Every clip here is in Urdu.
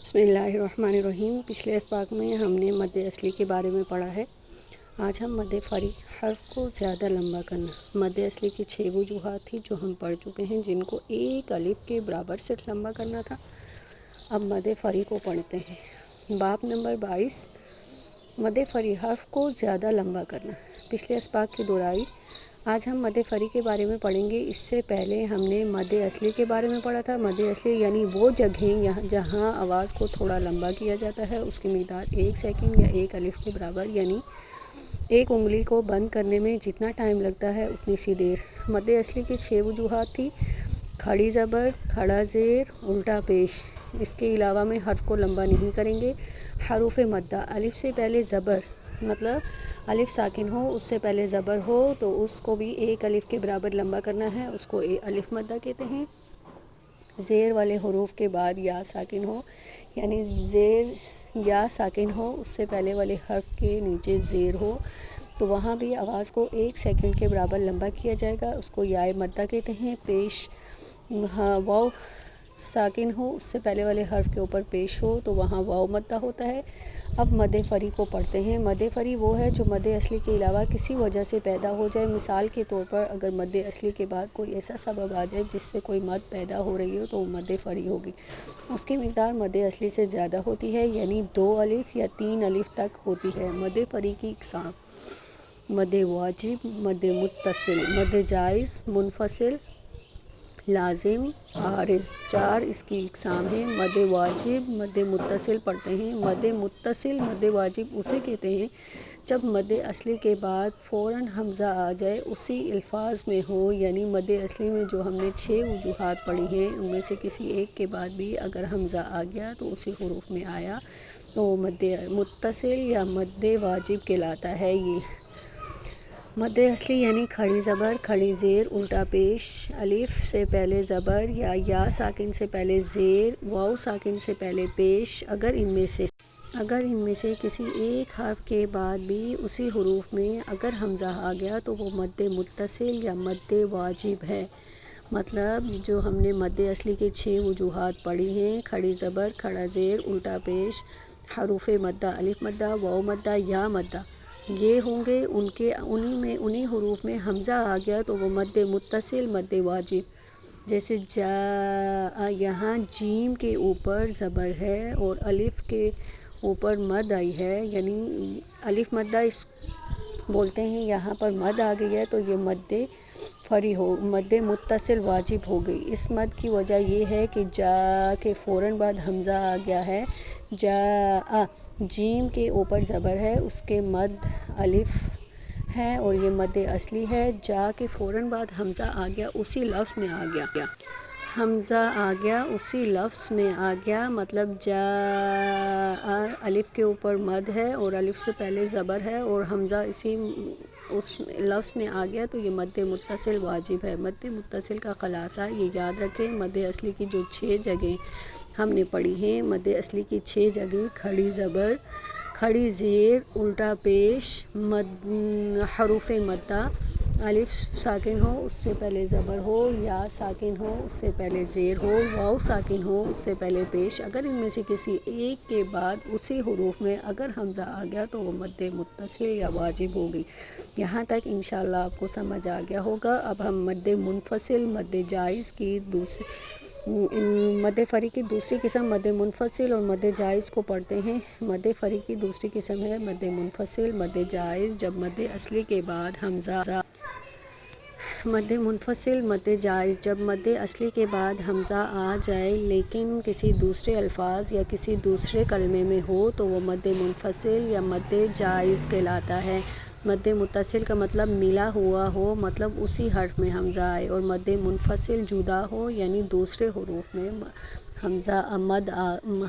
بسم اللہ الرحمن الرحیم۔ پچھلے اسباق میں ہم نے مد اصلی کے بارے میں پڑھا ہے۔ آج ہم مد فری حرف کو زیادہ لمبا کرنا۔ مد اصلی کی 6 وجوہات تھی جو ہم پڑھ چکے ہیں، جن کو ایک الف کے برابر سے لمبا کرنا تھا۔ اب مد فری کو پڑھتے ہیں۔ باب نمبر 22، مد فری حرف کو زیادہ لمبا کرنا۔ پچھلے اسباق کی دہرائی۔ آج ہم مد فری کے بارے میں پڑھیں گے۔ اس سے پہلے ہم نے مد اصلی کے بارے میں پڑھا تھا۔ مد اصلی یعنی وہ جگہیں جہاں آواز کو تھوڑا لمبا کیا جاتا ہے، اس کی مقدار 1 سیکنڈ یا 1 الف کے برابر، یعنی ایک انگلی کو بند کرنے میں جتنا ٹائم لگتا ہے اتنی سی دیر۔ مد اصلی کی 6 وجوہات تھی: کھڑی زبر، کھڑا زیر، الٹا پیش۔ اس کے علاوہ میں حرف کو لمبا نہیں کریں گے۔ حروف مدہ، الف سے پہلے زبر، مطلب الف ساکن ہو، اس سے پہلے زبر ہو تو اس کو بھی 1 الف کے برابر لمبا کرنا ہے، اس کو الف مدہ کہتے ہیں۔ زیر والے حروف کے بعد یا ساکن ہو، یعنی زیر یا ساکن ہو، اس سے پہلے والے حرف کے نیچے زیر ہو تو وہاں بھی آواز کو 1 سیکنڈ کے برابر لمبا کیا جائے گا، اس کو یا مدہ کہتے ہیں۔ پیش، واو ساکن ہو، اس سے پہلے والے حرف کے اوپر پیش ہو تو وہاں واو مدہ ہوتا ہے۔ اب مد فری کو پڑھتے ہیں۔ مد فری وہ ہے جو مد اصلی کے علاوہ کسی وجہ سے پیدا ہو جائے۔ مثال کے طور پر اگر مد اصلی کے بعد کوئی ایسا سبب آ جائے جس سے کوئی مد پیدا ہو رہی ہو تو وہ مد فری ہوگی۔ اس کی مقدار مد اصلی سے زیادہ ہوتی ہے، یعنی 2 الف یا 3 الف تک ہوتی ہے۔ مد فری کی اقسام: مد واجب، مد متصل، مد جائز، منفصل، لازم، عارض۔ 4 اس کی اقسام ہیں۔ مد واجب، مد متصل پڑھتے ہیں۔ مد متصل، مد واجب اسے کہتے ہیں جب مد اصلی کے بعد فوراً حمزہ آ جائے، اسی الفاظ میں ہو، یعنی مد اصلی میں جو ہم نے 6 وجوہات پڑھی ہیں ان میں سے کسی ایک کے بعد بھی اگر حمزہ آ گیا تو اسی حروف میں آیا تو وہ مد متصل یا مد واجب کہلاتا ہے۔ یہ مد اصلی یعنی کھڑی زبر، کھڑی زیر، الٹا پیش، الف سے پہلے زبر یا ساکن سے پہلے زیر، واو ساکن سے پہلے پیش۔ اگر ان میں سے کسی ایک حرف کے بعد بھی اسی حروف میں اگر حمزہ آ گیا تو وہ مد متصل یا مد واجب ہے۔ مطلب جو ہم نے مد اصلی کے 6 وجوہات پڑھی ہیں، کھڑی زبر، کھڑا زیر، الٹا پیش، حروف مدہ، الف مدہ، واو مدہ، یا مدہ، یہ ہوں گے، انہی حروف میں حمزہ آ گیا تو وہ مد متصل، مد واجب۔ جیسے جا، یہاں جیم کے اوپر زبر ہے اور الف کے اوپر مد آئی ہے، یعنی الف مدہ اس بولتے ہیں، یہاں پر مد آ گئی ہے تو یہ مد فری ہو، مد متصل واجب ہو گئی۔ اس مد کی وجہ یہ ہے کہ جا کے فوراً بعد حمزہ آ گیا ہے۔ جا، جیم کے اوپر زبر ہے، اس کے مد الف ہے اور یہ مد اصلی ہے۔ جا کے فوراً بعد حمزہ آ گیا، اسی لفظ میں آ گیا، حمزہ آ گیا اسی لفظ میں آ گیا، مطلب جا، الف کے اوپر مد ہے اور الف سے پہلے زبر ہے اور حمزہ اس لفظ میں آ گیا تو یہ مد متصل واجب ہے۔ مد متصل کا خلاصہ یہ یاد رکھیں، مد اصلی کی جو 6 جگہیں ہم نے پڑھی ہیں، مد اصلی کی 6 جگہیں: کھڑی زبر، کھڑی زیر، الٹا پیش، حروف مدہ، الف ساکن ہو اس سے پہلے زبر ہو، یا ساکن ہو اس سے پہلے زیر ہو، واو ساکن ہو اس سے پہلے پیش۔ اگر ان میں سے کسی ایک کے بعد اسی حروف میں اگر حمزہ آ گیا تو وہ مد متصل یا واجب ہوگی۔ یہاں تک انشاءاللہ آپ کو سمجھ آ گیا ہوگا۔ اب ہم مد منفصل، مد جائز کی مد فری کی دوسری قسم مد منفصل اور مد جائز کو پڑھتے ہیں۔ مد فری کی دوسری قسم ہے مد منفصل، مد جائز، جب مد اصلی کے بعد حمزہ مد منفصل، مد جائز، جب مد اصلی کے بعد حمزہ آ جائے لیکن کسی دوسرے الفاظ یا کسی دوسرے کلمے میں ہو تو وہ مد منفصل یا مد جائز کہلاتا ہے۔ مد متصل کا مطلب ملا ہوا ہو، مطلب اسی حرف میں حمزہ آئے، اور مد منفصل جدا ہو، یعنی دوسرے حروف میں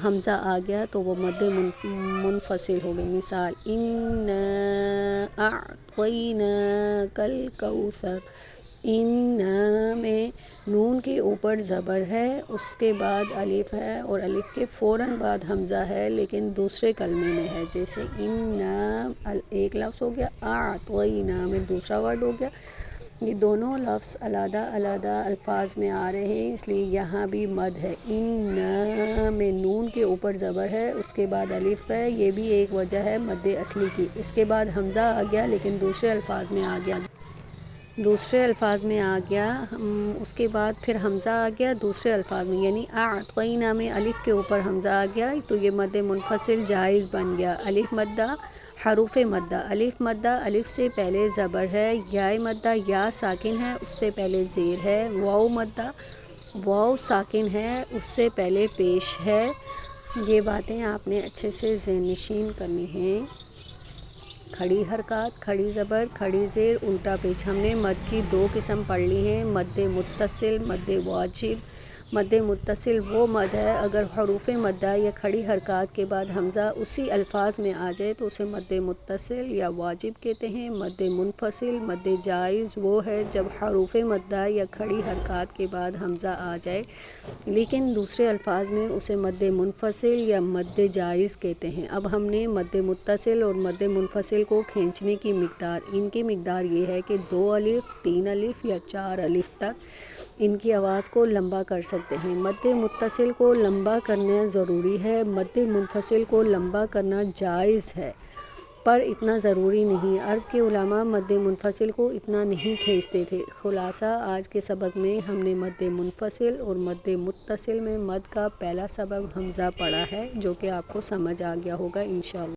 حمزہ آ گیا تو وہ مد منفصل ہو گئی۔ مثال: اِنَّا أَعْطَيْنَاكَ الْكَوْثَرَ۔ اِنَّا میں نون کے اوپر زبر ہے، اس کے بعد الف ہے اور الف کے فوراً بعد حمزہ ہے لیکن دوسرے کلمے میں ہے۔ جیسے اِنَّا ایک لفظ ہو گیا، أَعْطَيْنَا میں دوسرا ورڈ ہو گیا، یہ دونوں لفظ علیحدہ علیحدہ الفاظ میں آ رہے ہیں، اس لیے یہاں بھی مد ہے۔ ان میں نون کے اوپر زبر ہے، اس کے بعد الف ہے، یہ بھی ایک وجہ ہے مد اصلی کی۔ اس کے بعد حمزہ آ گیا لیکن دوسرے الفاظ میں آ گیا، اس کے بعد پھر حمزہ آ گیا دوسرے الفاظ میں، یعنی اعطینہ میں الف کے اوپر حمزہ آ گیا تو یہ مد منفصل جائز بن گیا۔ الف مدہ، حروف مدہ، الف مدہ الف سے پہلے زبر ہے، یا مدہ یا ساکن ہے اس سے پہلے زیر ہے، واو مدہ واو ساکن ہے اس سے پہلے پیش ہے۔ یہ باتیں آپ نے اچھے سے ذہن نشین کرنی ہیں۔ کھڑی حرکات، کھڑی زبر، کھڑی زیر، الٹا پیچ۔ ہم نے مد کی دو قسم پڑھ لی ہیں، مد متصل، مد واجب۔ مد متصل وہ مد ہے اگر حروف مدہ یا کھڑی حرکات کے بعد حمزہ اسی الفاظ میں آ جائے تو اسے مد متصل یا واجب کہتے ہیں۔ مد منفصل، مد جائز وہ ہے جب حروف مدہ یا کھڑی حرکات کے بعد حمزہ آ جائے لیکن دوسرے الفاظ میں اسے مد منفصل یا مد جائز کہتے ہیں۔ اب ہم نے مد متصل اور مد منفصل کو کھینچنے کی مقدار، ان کی مقدار یہ ہے کہ 2 الف، 3 الف یا 4 الف تک ان کی آواز کو لمبا کر سکتے ہیں۔ مد متصل کو لمبا کرنا ضروری ہے، مد منفصل کو لمبا کرنا جائز ہے پر اتنا ضروری نہیں۔ عرب کے علماء مد منفصل کو اتنا نہیں کھینچتے تھے۔ خلاصہ آج کے سبق میں ہم نے مد منفصل اور مد متصل میں مد کا پہلا سبب حمزہ پڑھا ہے جو کہ آپ کو سمجھ آ گیا ہوگا انشاءاللہ۔